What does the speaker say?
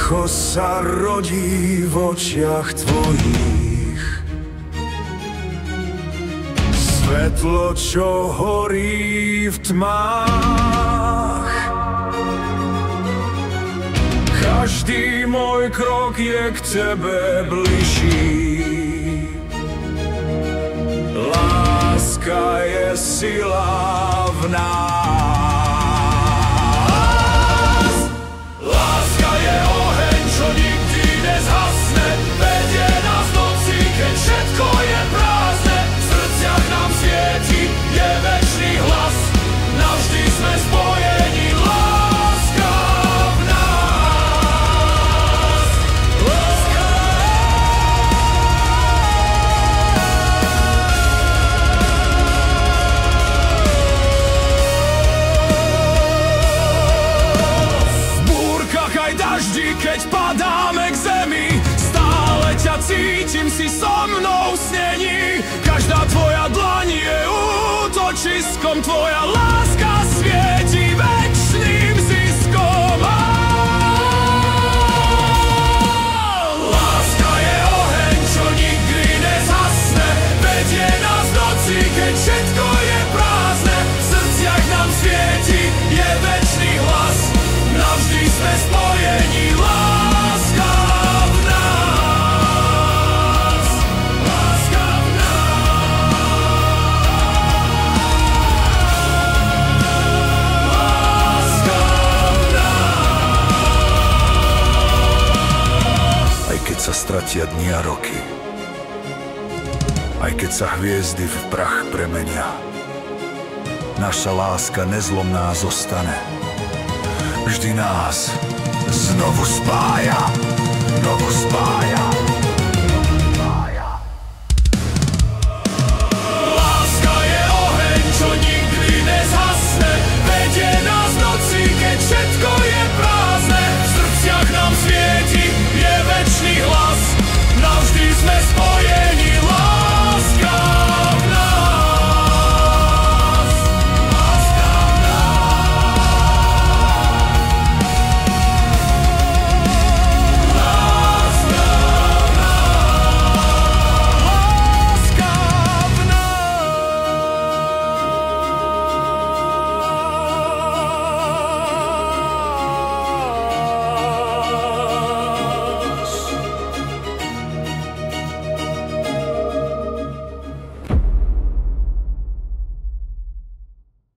ticho sa rodí v očiach tvojich. Svetlo, čo horí v tmách. Každý môj krok je k tebe bližší. Láska je sila v nás. Láska je oheň, čo nikdy nezhasne. Vedie nás v noci, keď všetko je prázdne. V srdciach nám svieti, je večný hlas. Navždy sme spojení, láska v nás. Láska. V búrkach aj daždi, keď padáme k zemi, stále ťa cítim, si so mnou v snení. Každá tvoja dlaň je útočiskom, tvoja láska svieti večným ziskom. Láska je oheň, čo nikdy nezhasne. Vedie nás v noci, keď všetko je prázdne. V srdciach nám svieti, je večný hlas. Navždy sme spojení, láska v nás. Láska v nás. Láska v nás. Aj keď sa stratia dni a roky, aj keď sa hviezdy v prach premenia, naša láska nezlomná zostane. Vždy nás znovu spája, znovu spája.